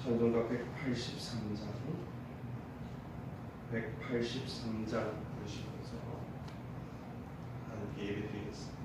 찬송가 183장 보시면서 함께 예배드리겠습니다.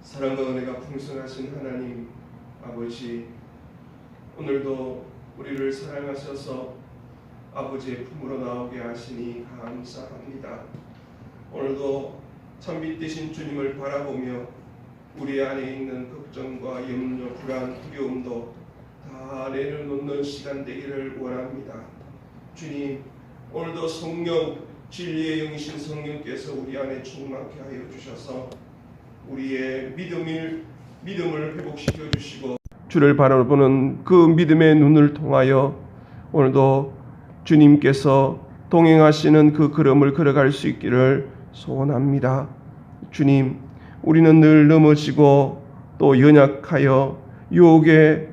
사랑과 은혜가 풍성하신 하나님 아버지, 오늘도 우리를 사랑하셔서 아버지의 품으로 나오게 하시니 감사합니다. 오늘도 참빛 되신 주님을 바라보며 우리 안에 있는 걱정과 염려, 불안, 두려움도 다 내려놓는 시간 되기를 원합니다. 주님, 오늘도 성령, 진리의 영이신 성령께서 우리 안에 충만케 하여 주셔서 우리의 믿음을 회복시켜 주시고 주를 바라보는 그 믿음의 눈을 통하여 오늘도 주님께서 동행하시는 그 걸음을 걸어갈 수 있기를 소원합니다. 주님, 우리는 늘 넘어지고 또 연약하여 유혹에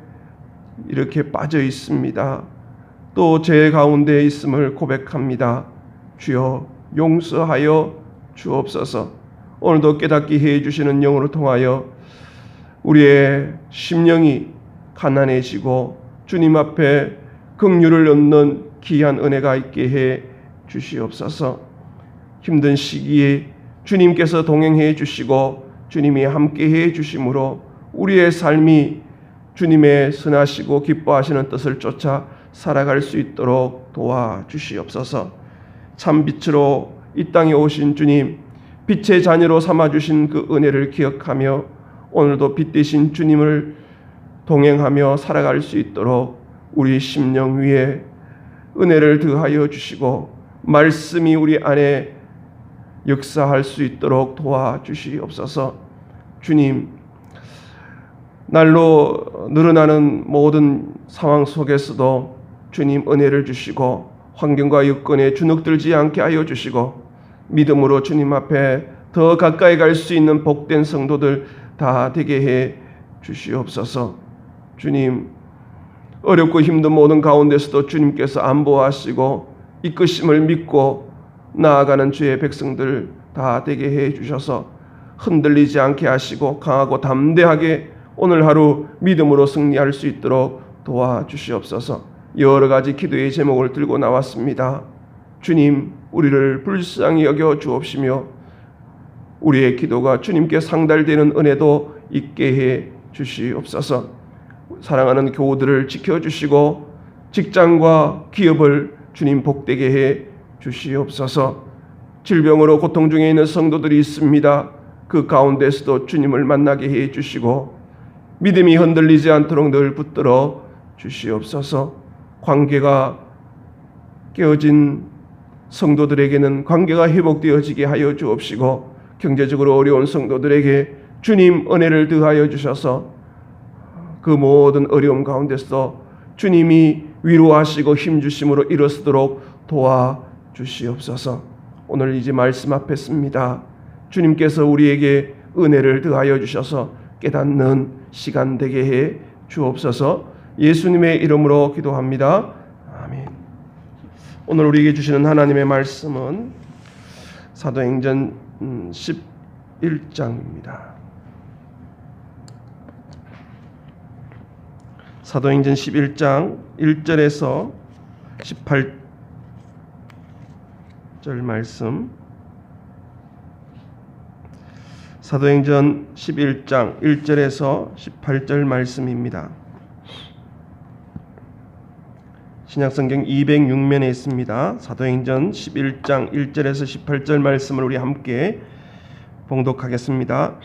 이렇게 빠져 있습니다. 또 죄 가운데 있음을 고백합니다. 주여 용서하여 주옵소서. 오늘도 깨닫게 해주시는 영으로 통하여 우리의 심령이 가난해지고 주님 앞에 긍휼을 얻는 귀한 은혜가 있게 해 주시옵소서. 힘든 시기에 주님께서 동행해 주시고 주님이 함께 해 주심으로 우리의 삶이 주님의 선하시고 기뻐하시는 뜻을 쫓아 살아갈 수 있도록 도와주시옵소서. 참 빛으로 이 땅에 오신 주님, 빛의 자녀로 삼아주신 그 은혜를 기억하며 오늘도 빛 되신 주님을 동행하며 살아갈 수 있도록 우리 심령 위에 은혜를 더하여 주시고 말씀이 우리 안에 역사할 수 있도록 도와주시옵소서. 주님, 날로 늘어나는 모든 상황 속에서도 주님 은혜를 주시고 환경과 여건에 주눅들지 않게 하여 주시고 믿음으로 주님 앞에 더 가까이 갈 수 있는 복된 성도들 다 되게 해 주시옵소서. 주님, 어렵고 힘든 모든 가운데서도 주님께서 안보하시고 이끄심을 믿고 나아가는 주의 백성들 다 되게 해 주셔서 흔들리지 않게 하시고 강하고 담대하게 오늘 하루 믿음으로 승리할 수 있도록 도와주시옵소서. 여러 가지 기도의 제목을 들고 나왔습니다. 주님, 우리를 불쌍히 여겨 주옵시며 우리의 기도가 주님께 상달되는 은혜도 있게 해 주시옵소서. 사랑하는 교우들을 지켜주시고 직장과 기업을 주님 복되게 해 주시옵소서. 질병으로 고통 중에 있는 성도들이 있습니다. 그 가운데서도 주님을 만나게 해 주시고 믿음이 흔들리지 않도록 늘 붙들어 주시옵소서. 관계가 깨어진 성도들에게는 관계가 회복되어지게 하여 주옵시고 경제적으로 어려운 성도들에게 주님 은혜를 더하여 주셔서 그 모든 어려움 가운데서 주님이 위로하시고 힘주심으로 일어서도록 도와주시옵소서. 오늘 이제 말씀 앞에 씁니다. 주님께서 우리에게 은혜를 더하여 주셔서 깨닫는 시간 되게 해 주옵소서. 예수님의 이름으로 기도합니다. 아멘. 오늘 우리에게 주시는 하나님의 말씀은 사도행전 11장입니다. 사도행전 11장 1절에서 18절 말씀. 사도행전 11장 1절에서 18절 말씀입니다. 신약성경 206면에 있습니다. 사도행전 11장 1절에서 18절 말씀을 우리 함께 봉독하겠습니다.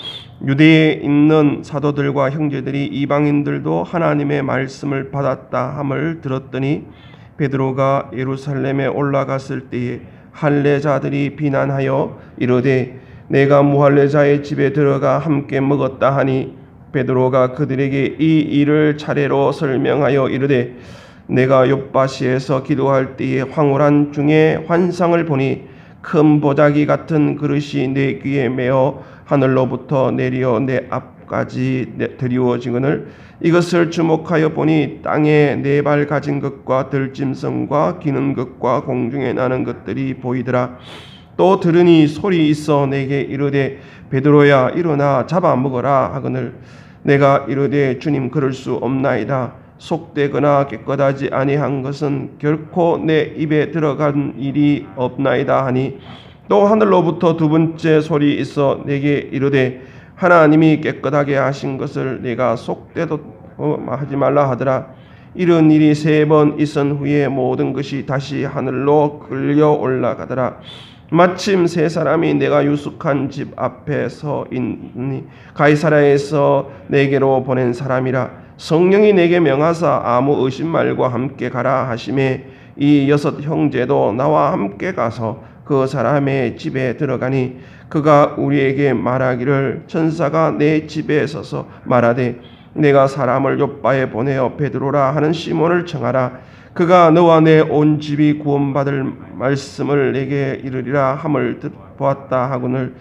유대에 있는 사도들과 형제들이 이방인들도 하나님의 말씀을 받았다 함을 들었더니 베드로가 예루살렘에 올라갔을 때에 할례자들이 비난하여 이르되 내가 무할례자의 집에 들어가 함께 먹었다 하니 베드로가 그들에게 이 일을 차례로 설명하여 이르되 내가 욥바시에서 기도할 때에 황홀한 중에 환상을 보니 큰 보자기 같은 그릇이 내 귀에 매어 하늘로부터 내려 내 앞까지 드리워지거늘 이것을 주목하여 보니 땅에 네 발 가진 것과 들짐승과 기는 것과 공중에 나는 것들이 보이더라. 또 들으니 소리 있어 내게 이르되 베드로야 일어나 잡아 먹어라 하거늘 내가 이르되 주님 그럴 수 없나이다. 속되거나 깨끗하지 아니한 것은 결코 내 입에 들어간 일이 없나이다 하니 또 하늘로부터 두 번째 소리 있어 내게 이르되 하나님이 깨끗하게 하신 것을 네가 속되도 하지 말라 하더라. 이런 일이 3번 있은 후에 모든 것이 다시 하늘로 끌려 올라가더라. 마침 3사람이 내가 유숙한 집 앞에 서 있니 가이사랴에서 내게로 보낸 사람이라. 성령이 내게 명하사 아무 의심 말고 함께 가라 하시매 이 6 형제도 나와 함께 가서 그 사람의 집에 들어가니 그가 우리에게 말하기를 천사가 내 집에 서서 말하되 내가 사람을 욥바에 보내어 베드로라 하는 시몬을 청하라. 그가 너와 내 온 집이 구원받을 말씀을 내게 이르리라 함을 보았다 하거늘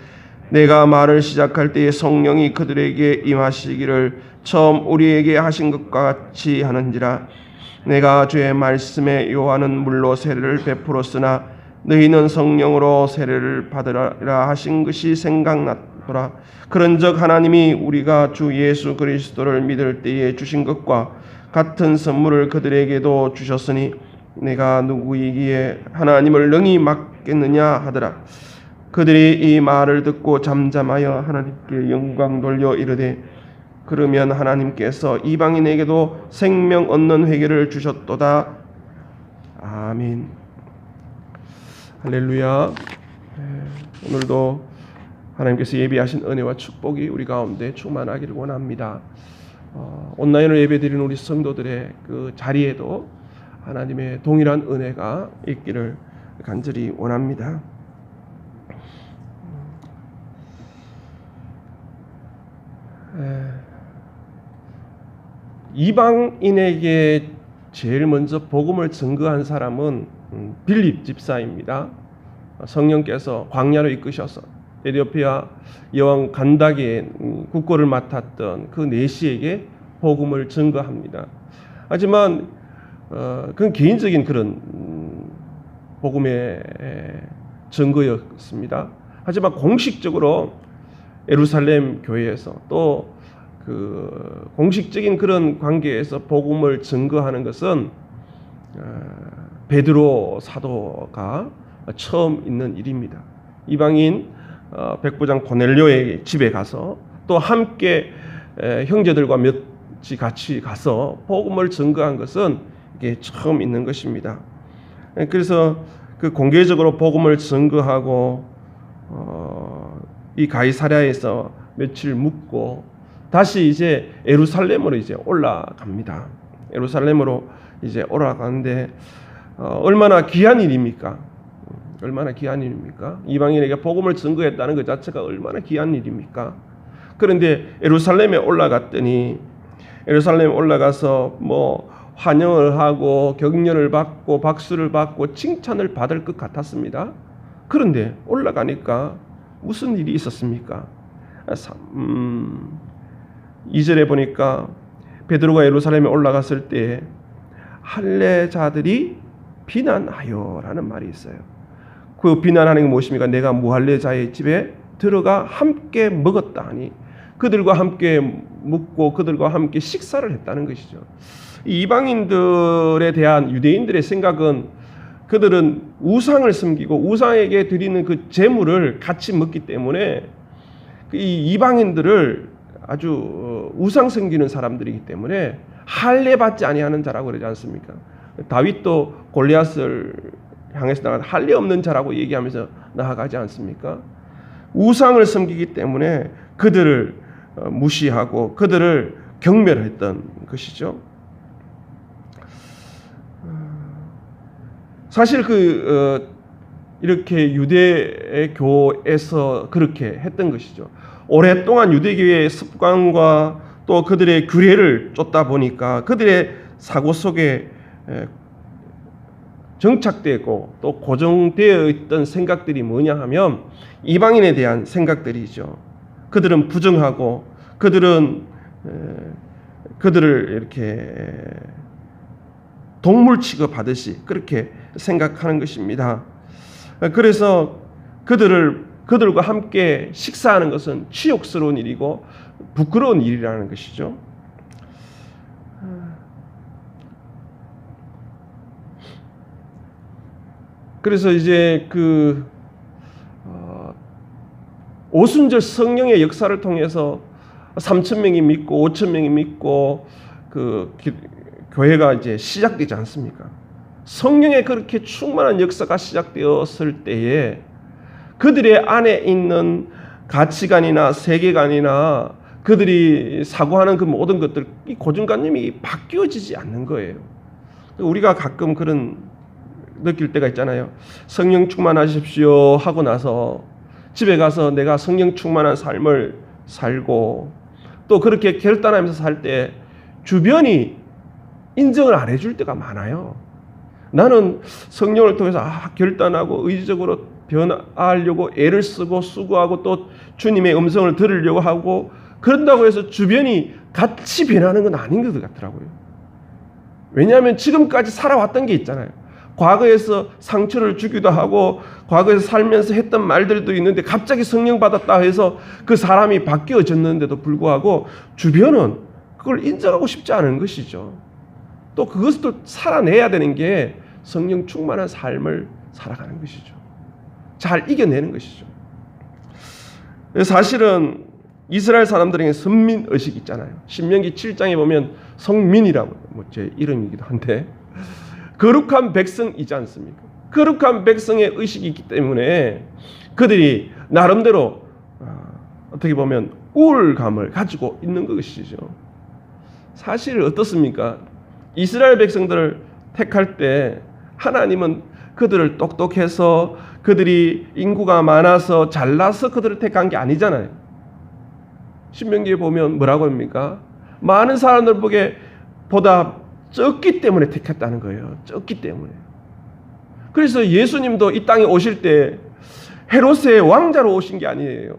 내가 말을 시작할 때에 성령이 그들에게 임하시기를 처음 우리에게 하신 것과 같이 하는지라. 내가 주의 말씀에 요한은 물로 세례를 베풀었으나 너희는 성령으로 세례를 받으라 하신 것이 생각났더라. 그런즉 하나님이 우리가 주 예수 그리스도를 믿을 때에 주신 것과 같은 선물을 그들에게도 주셨으니 내가 누구이기에 하나님을 능히 막겠느냐 하더라. 그들이 이 말을 듣고 잠잠하여 하나님께 영광 돌려 이르되 그러면 하나님께서 이방인에게도 생명 얻는 회개를 주셨도다. 아멘. 할렐루야. 오늘도 하나님께서 예비하신 은혜와 축복이 우리 가운데 충만하기를 원합니다. 온라인으로 예배드리는 우리 성도들의 그 자리에도 하나님의 동일한 은혜가 있기를 간절히 원합니다. 이방인에게 제일 먼저 복음을 증거한 사람은 빌립 집사입니다. 성령께서 광야로 이끄셔서 에티오피아 여왕 간다게의 국고를 맡았던 그 내시에게 복음을 증거합니다. 하지만 그건 개인적인 그런 복음의 증거였습니다. 하지만 공식적으로 예루살렘 교회에서 또 그 공식적인 그런 관계에서 복음을 증거하는 것은 베드로 사도가 처음 있는 일입니다. 이방인 백부장 고넬료의 집에 가서 또 함께 형제들과 몇지 같이 가서 복음을 증거한 것은 이게 처음 있는 것입니다. 그래서 그 공개적으로 복음을 증거하고 이 가이사랴에서 며칠 묵고 다시 이제 예루살렘으로 이제 올라갑니다. 예루살렘으로 이제 올라가는데 얼마나 귀한 일입니까? 얼마나 귀한 일입니까? 이방인에게 복음을 증거했다는 것 자체가 얼마나 귀한 일입니까? 그런데 예루살렘에 올라갔더니 예루살렘에 올라가서 뭐 환영을 하고 격려를 받고 박수를 받고 칭찬을 받을 것 같았습니다. 그런데 올라가니까 무슨 일이 있었습니까? 2절에 보니까 베드로가 예루살렘에 올라갔을 때 할례자들이 비난하여라는 말이 있어요. 그 비난하는 게 무엇입니까? 내가 무할례자의 집에 들어가 함께 먹었다 하니 그들과 함께 묵고 그들과 함께 식사를 했다는 것이죠. 이방인들에 대한 유대인들의 생각은 그들은 우상을 섬기고 우상에게 드리는 그 제물을 같이 먹기 때문에 이 이방인들을 아주 우상 섬기는 사람들이기 때문에 할례 받지 아니하는 자라고 그러지 않습니까? 다윗도 골리앗을 향해서 나가 할례 없는 자라고 얘기하면서 나아가지 않습니까? 우상을 섬기기 때문에 그들을 무시하고 그들을 경멸했던 것이죠. 사실 이렇게 유대교에서 그렇게 했던 것이죠. 오랫동안 유대교의 습관과 또 그들의 규례를 쫓다 보니까 그들의 사고 속에 정착되고 또 고정되어 있던 생각들이 뭐냐 하면 이방인에 대한 생각들이죠. 그들은 부정하고 그들을 이렇게 동물 취급하듯이 그렇게 생각하는 것입니다. 그래서 그들과 함께 식사하는 것은 치욕스러운 일이고 부끄러운 일이라는 것이죠. 그래서 이제 오순절 성령의 역사를 통해서 3,000명이 믿고 5,000명이 믿고 교회가 이제 시작되지 않습니까? 성령의 그렇게 충만한 역사가 시작되었을 때에 그들의 안에 있는 가치관이나 세계관이나 그들이 사고하는 그 모든 것들, 이 고정관념이 바뀌어지지 않는 거예요. 우리가 가끔 그런 느낄 때가 있잖아요. 성령 충만하십시오 하고 나서 집에 가서 내가 성령 충만한 삶을 살고 또 그렇게 결단하면서 살 때 주변이 인정을 안 해줄 때가 많아요. 나는 성령을 통해서 결단하고 의지적으로 변화하려고 애를 쓰고 수고하고 또 주님의 음성을 들으려고 하고 그런다고 해서 주변이 같이 변하는 건 아닌 것 같더라고요. 왜냐하면 지금까지 살아왔던 게 있잖아요. 과거에서 상처를 주기도 하고 과거에서 살면서 했던 말들도 있는데 갑자기 성령 받았다 해서 그 사람이 바뀌어졌는데도 불구하고 주변은 그걸 인정하고 싶지 않은 것이죠. 또 그것을 또 살아내야 되는 게 성령 충만한 삶을 살아가는 것이죠. 잘 이겨내는 것이죠. 사실은 이스라엘 사람들에게 선민의식이 있잖아요. 신명기 7장에 보면 성민이라고 제 이름이기도 한데 거룩한 백성이지 않습니까? 거룩한 백성의 의식이 있기 때문에 그들이 나름대로 어떻게 보면 우월감을 가지고 있는 것이죠. 사실 어떻습니까? 이스라엘 백성들을 택할 때 하나님은 그들을 똑똑해서 그들이 인구가 많아서 잘나서 그들을 택한 게 아니잖아요. 신명기에 보면 뭐라고 합니까? 많은 사람들 보다 적기 때문에 택했다는 거예요. 적기 때문에. 그래서 예수님도 이 땅에 오실 때 헤롯의 왕자로 오신 게 아니에요.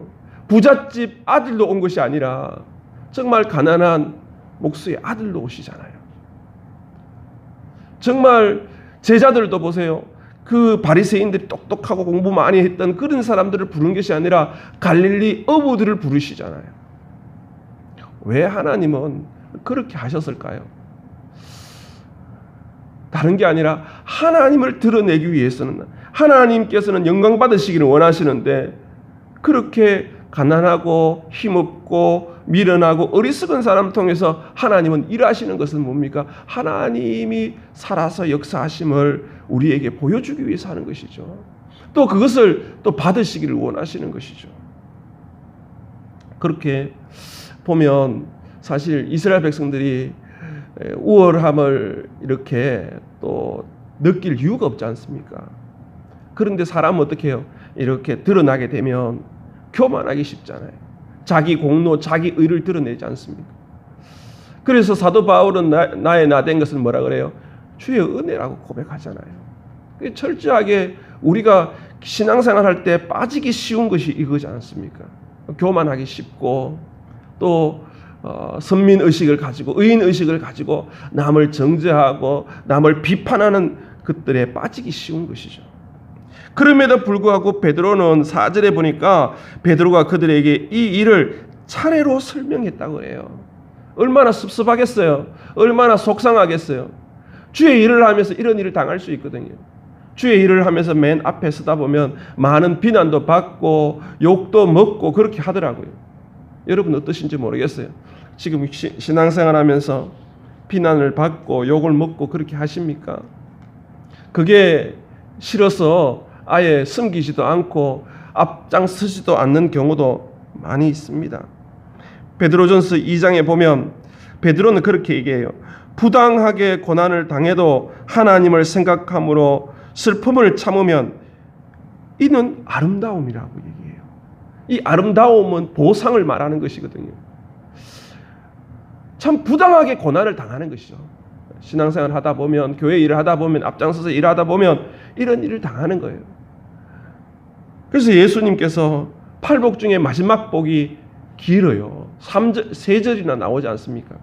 부잣집 아들로 온 것이 아니라 정말 가난한 목수의 아들로 오시잖아요. 정말 제자들도 보세요. 그 바리새인들이 똑똑하고 공부 많이 했던 그런 사람들을 부른 것이 아니라 갈릴리 어부들을 부르시잖아요. 왜 하나님은 그렇게 하셨을까요? 다른 게 아니라 하나님을 드러내기 위해서는 하나님께서는 영광 받으시기를 원하시는데 그렇게 가난하고 힘없고 미련하고 어리석은 사람을 통해서 하나님은 일하시는 것은 뭡니까? 하나님이 살아서 역사하심을 우리에게 보여주기 위해서 하는 것이죠. 또 그것을 또 받으시기를 원하시는 것이죠. 그렇게 보면 사실 이스라엘 백성들이 우월함을 이렇게 또 느낄 이유가 없지 않습니까? 그런데 사람은 어떻게 해요? 이렇게 드러나게 되면 교만하기 쉽잖아요. 자기 공로, 자기 의를 드러내지 않습니까? 그래서 사도 바울은 나의 나된 것은 뭐라 그래요? 주의 은혜라고 고백하잖아요. 철저하게 우리가 신앙생활 할 때 빠지기 쉬운 것이 이거지 않습니까? 교만하기 쉽고 또 선민의식을 가지고 의인의식을 가지고 남을 정죄하고 남을 비판하는 것들에 빠지기 쉬운 것이죠. 그럼에도 불구하고 베드로는 4절에 보니까 베드로가 그들에게 이 일을 차례로 설명했다고 해요. 얼마나 섭섭하겠어요. 얼마나 속상하겠어요. 주의 일을 하면서 이런 일을 당할 수 있거든요. 주의 일을 하면서 맨 앞에 서다 보면 많은 비난도 받고 욕도 먹고 그렇게 하더라고요. 여러분 어떠신지 모르겠어요. 지금 신앙생활 하면서 비난을 받고 욕을 먹고 그렇게 하십니까? 그게 싫어서 아예 숨기지도 않고 앞장서지도 않는 경우도 많이 있습니다. 베드로전서 2장에 보면 베드로는 그렇게 얘기해요. 부당하게 고난을 당해도 하나님을 생각함으로 슬픔을 참으면 이는 아름다움이라고 얘기해요. 이 아름다움은 보상을 말하는 것이거든요. 참 부당하게 고난을 당하는 것이죠. 신앙생활 하다 보면 교회 일을 하다 보면 앞장서서 일하다 보면 이런 일을 당하는 거예요. 그래서 예수님께서 팔복 중에 마지막 복이 길어요. 3절이나 나오지 않습니까?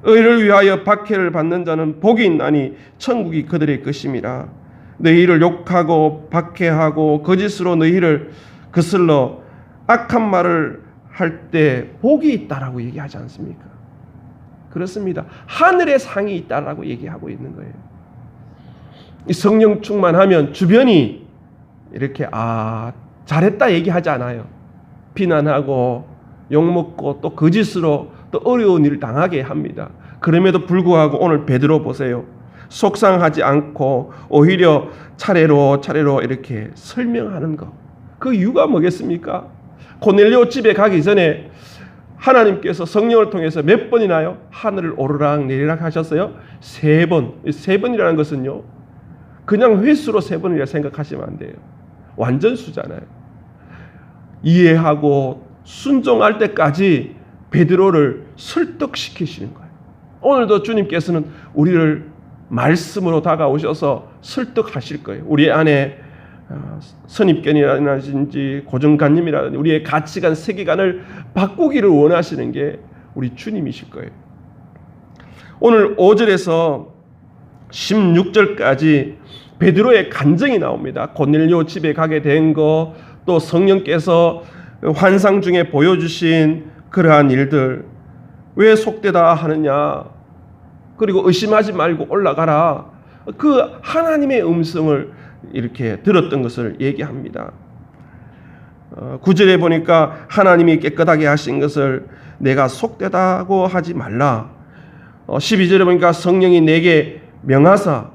의를 위하여 박해를 받는 자는 복이 있나니 천국이 그들의 것임이라. 너희를 욕하고 박해하고 거짓으로 너희를 거슬러 악한 말을 할 때 복이 있다라고 얘기하지 않습니까? 그렇습니다. 하늘의 상이 있다라고 얘기하고 있는 거예요. 이 성령 충만하면 주변이 이렇게 잘했다 얘기하지 않아요. 비난하고 욕먹고 또 거짓으로 또 어려운 일을 당하게 합니다. 그럼에도 불구하고 오늘 베드로 보세요. 속상하지 않고 오히려 차례로 이렇게 설명하는 것. 그 이유가 뭐겠습니까? 고넬료 집에 가기 전에 하나님께서 성령을 통해서 몇 번이나요? 하늘을 오르락 내리락 하셨어요? 3번. 3번이라는 것은요, 그냥 횟수로 3번이라 생각하시면 안 돼요. 완전 수잖아요. 이해하고 순종할 때까지 베드로를 설득시키시는 거예요. 오늘도 주님께서는 우리를 말씀으로 다가오셔서 설득하실 거예요. 우리 안에 선입견이라든지 고정관념이라든지 우리의 가치관, 세계관을 바꾸기를 원하시는 게 우리 주님이실 거예요. 오늘 5절에서 16절까지 베드로의 간증이 나옵니다. 고넬료 집에 가게 된 거, 또 성령께서 환상 중에 보여주신 그러한 일들, 왜 속되다 하느냐, 그리고 의심하지 말고 올라가라, 그 하나님의 음성을 이렇게 들었던 것을 얘기합니다. 9절에 보니까 하나님이 깨끗하게 하신 것을 내가 속되다고 하지 말라. 12절에 보니까 성령이 내게 명하사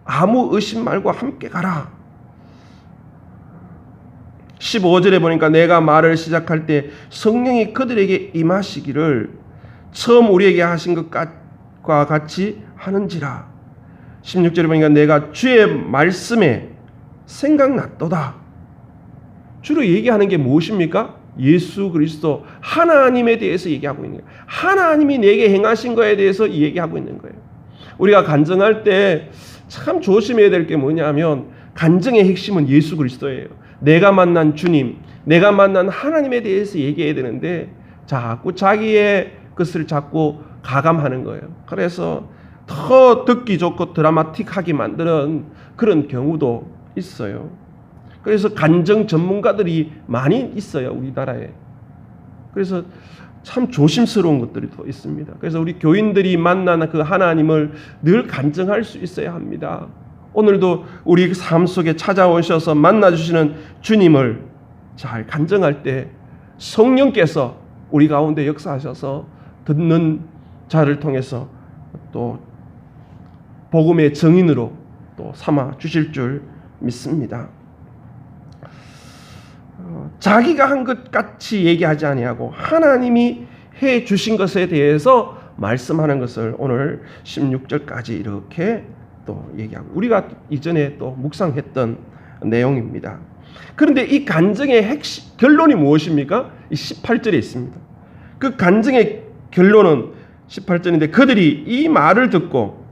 아무 의심 말고 함께 가라. 15절에 보니까 내가 말을 시작할 때 성령이 그들에게 임하시기를 처음 우리에게 하신 것과 같이 하는지라. 16절에 보니까 내가 주의 말씀에 생각났도다. 주로 얘기하는 게 무엇입니까? 예수 그리스도 하나님에 대해서 얘기하고 있는 거예요. 하나님이 내게 행하신 거에 대해서 얘기하고 있는 거예요. 우리가 간증할 때 참 조심해야 될 게 뭐냐면 간증의 핵심은 예수 그리스도예요. 내가 만난 주님, 내가 만난 하나님에 대해서 얘기해야 되는데 자꾸 자기의 것을 자꾸 가감하는 거예요. 그래서 더 듣기 좋고 드라마틱하게 만드는 그런 경우도 있어요. 그래서 간증 전문가들이 많이 있어요, 우리나라에. 그래서 참 조심스러운 것들이 더 있습니다. 그래서 우리 교인들이 만나는 그 하나님을 늘 간증할 수 있어야 합니다. 오늘도 우리 삶 속에 찾아오셔서 만나주시는 주님을 잘 간증할 때 성령께서 우리 가운데 역사하셔서 듣는 자를 통해서 또 복음의 증인으로 또 삼아 주실 줄 믿습니다. 자기가 한 것 같이 얘기하지 아니하고 하나님이 해 주신 것에 대해서 말씀하는 것을 오늘 16절까지 이렇게 또 얘기하고 우리가 이전에 또 묵상했던 내용입니다. 그런데 이 간증의 핵심 결론이 무엇입니까? 이 18절에 있습니다. 그 간증의 결론은 18절인데 그들이 이 말을 듣고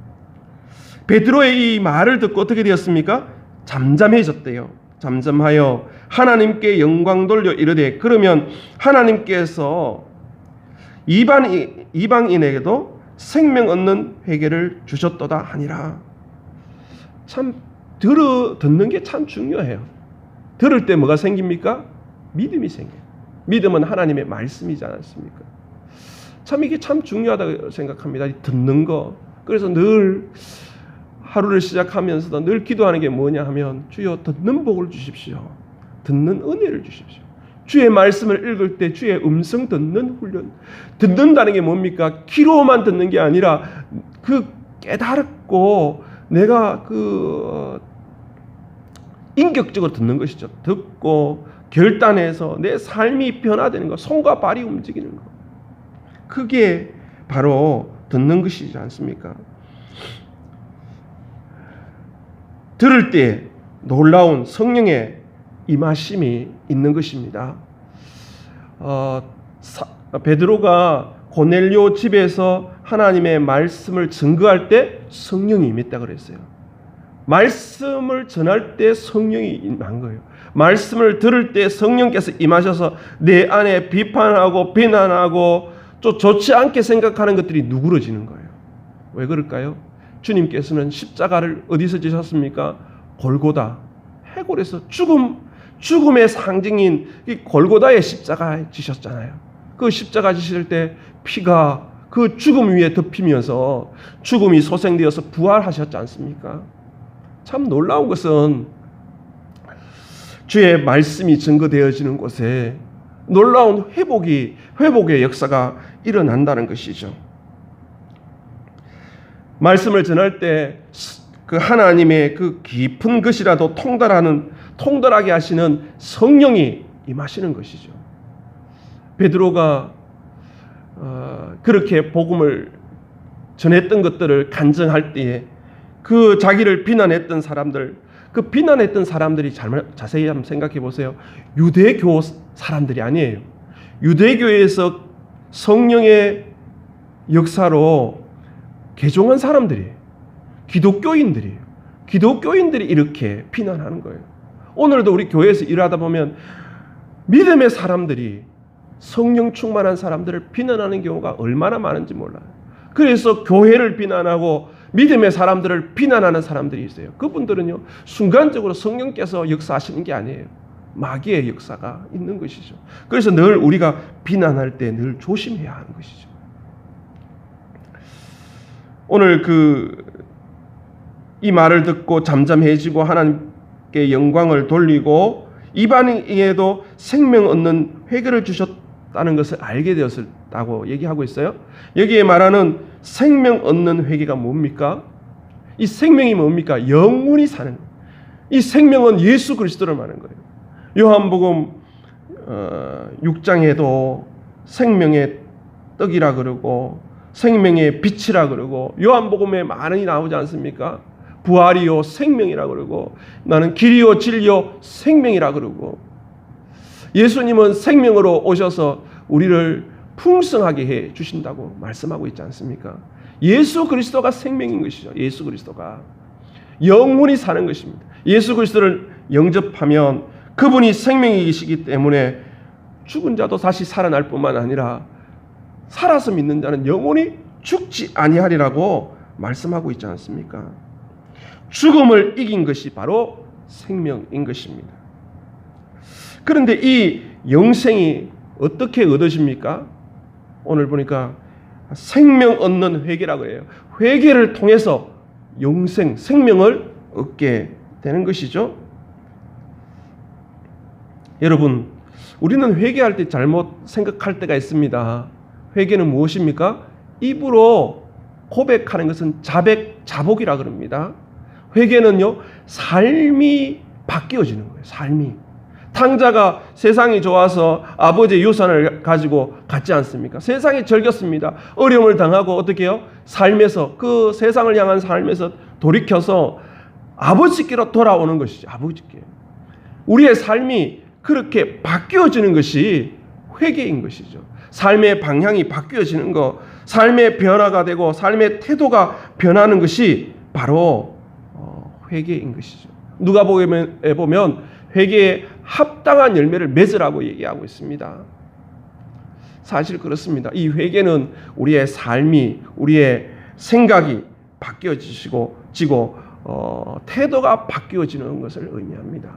베드로의 이 말을 듣고 어떻게 되었습니까? 잠잠해졌대요. 잠잠하여 하나님께 영광 돌려 이르되 그러면 하나님께서 이방인에게도 생명 얻는 회개를 주셨도다 하니라. 참 듣는 게 참 중요해요. 들을 때 뭐가 생깁니까? 믿음이 생겨요. 믿음은 하나님의 말씀이지 않습니까? 참 이게 참 중요하다고 생각합니다. 듣는 거. 그래서 늘 하루를 시작하면서도 늘 기도하는 게 뭐냐 하면 주여 듣는 복을 주십시오. 듣는 은혜를 주십시오. 주의 말씀을 읽을 때 주의 음성 듣는 훈련. 듣는다는 게 뭡니까? 귀로만 듣는 게 아니라 그 깨달고 내가 인격적으로 듣는 것이죠. 듣고 결단해서 내 삶이 변화되는 것, 손과 발이 움직이는 것. 그게 바로 듣는 것이지 않습니까? 들을 때 놀라운 성령의 임하심이 있는 것입니다. 베드로가 고넬료 집에서 하나님의 말씀을 증거할 때 성령이 임했다 그랬어요. 말씀을 전할 때 성령이 임한 거예요. 말씀을 들을 때 성령께서 임하셔서 내 안에 비판하고 비난하고 또 좋지 않게 생각하는 것들이 누그러지는 거예요. 왜 그럴까요? 주님께서는 십자가를 어디서 지셨습니까? 골고다, 해골에서 죽음의 상징인 이 골고다의 십자가에 지셨잖아요. 그 십자가 지실 때 피가 그 죽음 위에 덮이면서 죽음이 소생되어서 부활하셨지 않습니까? 참 놀라운 것은 주의 말씀이 증거되어지는 곳에 놀라운 회복의 역사가 일어난다는 것이죠. 말씀을 전할 때 그 하나님의 그 깊은 것이라도 통달하게 하시는 성령이 임하시는 것이죠. 베드로가 그렇게 복음을 전했던 것들을 간증할 때에 그 자기를 비난했던 사람들이 자세히 한번 생각해 보세요. 유대교 사람들이 아니에요. 유대교에서 성령의 역사로 개종한 사람들이에요. 기독교인들이 이렇게 비난하는 거예요. 오늘도 우리 교회에서 일하다 보면 믿음의 사람들이 성령 충만한 사람들을 비난하는 경우가 얼마나 많은지 몰라요. 그래서 교회를 비난하고 믿음의 사람들을 비난하는 사람들이 있어요. 그분들은요, 순간적으로 성령께서 역사하시는 게 아니에요. 마귀의 역사가 있는 것이죠. 그래서 늘 우리가 비난할 때 늘 조심해야 하는 것이죠. 오늘 이 말을 듣고 잠잠해지고 하나님께 영광을 돌리고 이방인에도 생명 얻는 회개를 주셨다는 것을 알게 되었다고 얘기하고 있어요. 여기에 말하는 생명 얻는 회개가 뭡니까? 이 생명이 뭡니까? 영원히 사는. 이 생명은 예수 그리스도를 말하는 거예요. 요한복음 6장에도 생명의 떡이라 그러고 생명의 빛이라 그러고 요한복음에 많이 나오지 않습니까? 부활이요 생명이라 그러고 나는 길이요 진리요 생명이라 그러고 예수님은 생명으로 오셔서 우리를 풍성하게 해 주신다고 말씀하고 있지 않습니까? 예수 그리스도가 생명인 것이죠. 예수 그리스도가 영원히 사는 것입니다. 예수 그리스도를 영접하면 그분이 생명이시기 때문에 죽은 자도 다시 살아날 뿐만 아니라 살아서 믿는 자는 영원히 죽지 아니하리라고 말씀하고 있지 않습니까? 죽음을 이긴 것이 바로 생명인 것입니다. 그런데 이 영생이 어떻게 얻어집니까? 오늘 보니까 생명 얻는 회개라고 해요. 회개를 통해서 생명을 얻게 되는 것이죠. 여러분, 우리는 회개할 때 잘못 생각할 때가 있습니다. 회개는 무엇입니까? 입으로 고백하는 것은 자복이라 그럽니다. 회개는요, 삶이 바뀌어지는 거예요. 삶이. 탕자가 세상이 좋아서 아버지의 유산을 가지고 갔지 않습니까? 세상이 즐겼습니다. 어려움을 당하고 어떻게 해요? 삶에서, 그 세상을 향한 삶에서 돌이켜서 아버지께로 돌아오는 것이죠. 아버지께. 우리의 삶이 그렇게 바뀌어지는 것이 회개인 것이죠. 삶의 방향이 바뀌어지는 것, 삶의 변화가 되고 삶의 태도가 변하는 것이 바로 회개인 것이죠. 누가복음에 보면 회개에 합당한 열매를 맺으라고 얘기하고 있습니다. 사실 그렇습니다. 이 회개는 우리의 삶이, 우리의 생각이 바뀌어지고 태도가 바뀌어지는 것을 의미합니다.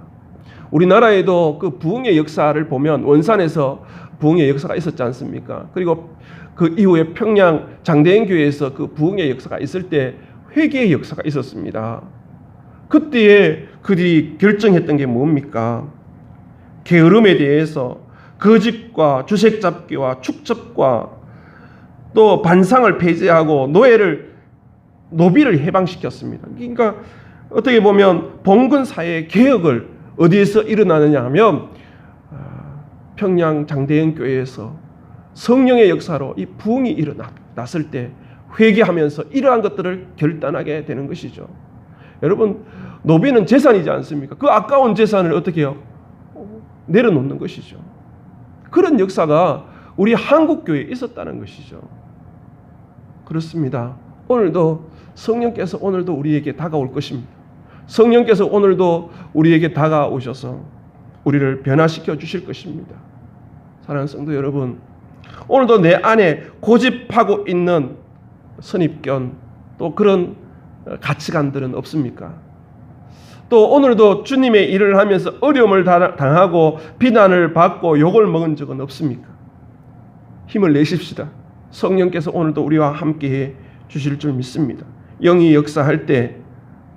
우리나라에도 그 부흥의 역사를 보면 원산에서 부흥의 역사가 있었지 않습니까? 그리고 그 이후에 평양 장대인 교회에서 그 부흥의 역사가 있을 때 회개의 역사가 있었습니다. 그때에 그들이 결정했던 게 뭡니까? 게으름에 대해서 거짓과 주색잡기와 축적과 또 반상을 폐지하고 노비를 해방시켰습니다. 그러니까 어떻게 보면 봉건 사회의 개혁을 어디에서 일어나느냐 하면 평양 장대현 교회에서 성령의 역사로 이 부흥이 일어났을 때 회개하면서 이러한 것들을 결단하게 되는 것이죠. 여러분, 노비는 재산이지 않습니까? 그 아까운 재산을 어떻게 해요? 내려놓는 것이죠. 그런 역사가 우리 한국교회에 있었다는 것이죠. 그렇습니다. 오늘도 성령께서 오늘도 우리에게 다가올 것입니다. 성령께서 오늘도 우리에게 다가오셔서 우리를 변화시켜 주실 것입니다. 사랑하는 성도 여러분, 오늘도 내 안에 고집하고 있는 선입견, 또 그런 가치관들은 없습니까? 또 오늘도 주님의 일을 하면서 어려움을 당하고 비난을 받고 욕을 먹은 적은 없습니까? 힘을 내십시다. 성령께서 오늘도 우리와 함께해 주실 줄 믿습니다. 영이 역사할 때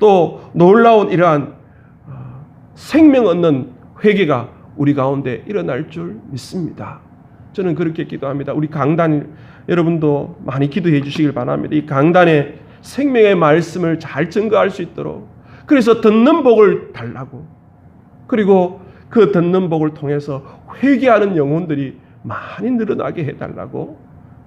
또 놀라운 이러한 생명 얻는 회개가 우리 가운데 일어날 줄 믿습니다. 저는 그렇게 기도합니다. 우리 강단 여러분도 많이 기도해 주시길 바랍니다. 이 강단에 생명의 말씀을 잘 증거할 수 있도록, 그래서 듣는 복을 달라고, 그리고 그 듣는 복을 통해서 회개하는 영혼들이 많이 늘어나게 해달라고,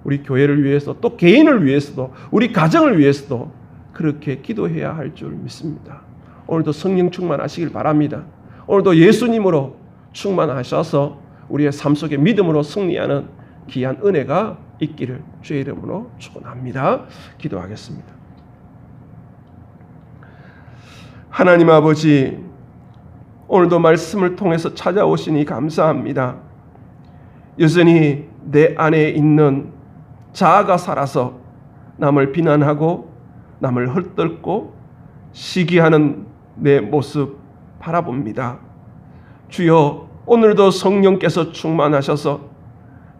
우리 교회를 위해서 또 개인을 위해서도 우리 가정을 위해서도 그렇게 기도해야 할 줄 믿습니다. 오늘도 성령 충만하시길 바랍니다. 오늘도 예수님으로 충만하셔서 우리의 삶 속에 믿음으로 승리하는 귀한 은혜가 있기를 주의 이름으로 축원합니다. 기도하겠습니다. 하나님 아버지, 오늘도 말씀을 통해서 찾아오시니 감사합니다. 여전히 내 안에 있는 자아가 살아서 남을 비난하고 남을 헐뜯고 시기하는 내 모습 바라봅니다. 주여, 오늘도 성령께서 충만하셔서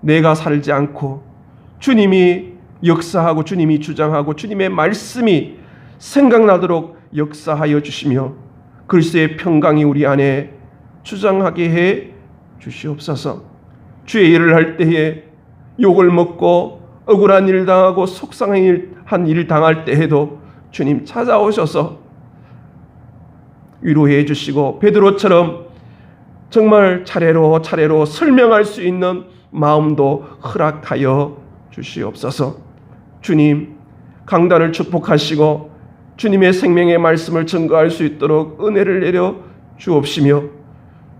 내가 살지 않고 주님이 역사하고 주님이 주장하고 주님의 말씀이 생각나도록 역사하여 주시며 그리스도의 평강이 우리 안에 주장하게 해 주시옵소서. 주의 일을 할 때에 욕을 먹고 억울한 일 당하고 속상한 일 당할 때에도 주님 찾아오셔서 위로해 주시고 베드로처럼 정말 차례로 설명할 수 있는 마음도 허락하여 주시옵소서. 주님, 강단을 축복하시고 주님의 생명의 말씀을 증거할 수 있도록 은혜를 내려 주옵시며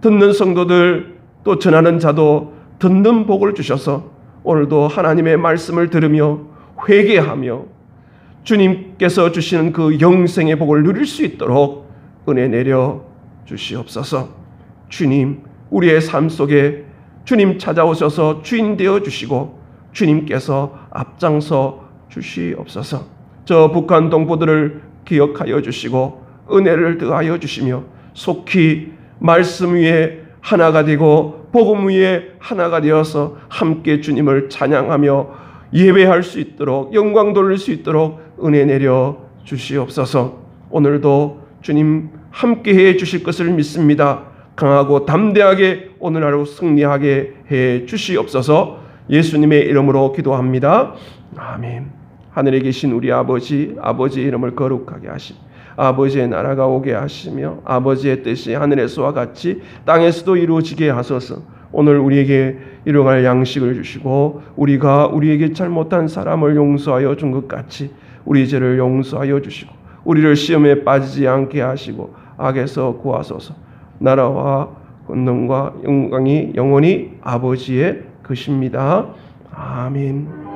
듣는 성도들 또 전하는 자도 듣는 복을 주셔서 오늘도 하나님의 말씀을 들으며 회개하며 주님께서 주시는 그 영생의 복을 누릴 수 있도록 은혜 내려 주시옵소서. 주님, 우리의 삶 속에 주님 찾아오셔서 주인 되어 주시고 주님께서 앞장서 주시옵소서. 저 북한 동포들을 기억하여 주시고 은혜를 더하여 주시며 속히 말씀 위에 하나가 되고 복음 위에 하나가 되어서 함께 주님을 찬양하며 예배할 수 있도록 영광 돌릴 수 있도록 은혜 내려 주시옵소서. 오늘도 주님 함께해 주실 것을 믿습니다. 강하고 담대하게 오늘 하루 승리하게 해 주시옵소서. 예수님의 이름으로 기도합니다. 아멘. 하늘에 계신 우리 아버지, 아버지의 이름을 거룩하게 하시며 아버지의 나라가 오게 하시며 아버지의 뜻이 하늘에서와 같이 땅에서도 이루어지게 하소서. 오늘 우리에게 일용할 양식을 주시고 우리가 우리에게 잘못한 사람을 용서하여 준 것 같이 우리 죄를 용서하여 주시고 우리를 시험에 빠지지 않게 하시고 악에서 구하소서. 나라와 권능과 영광이 영원히 아버지의 것입니다. 아멘.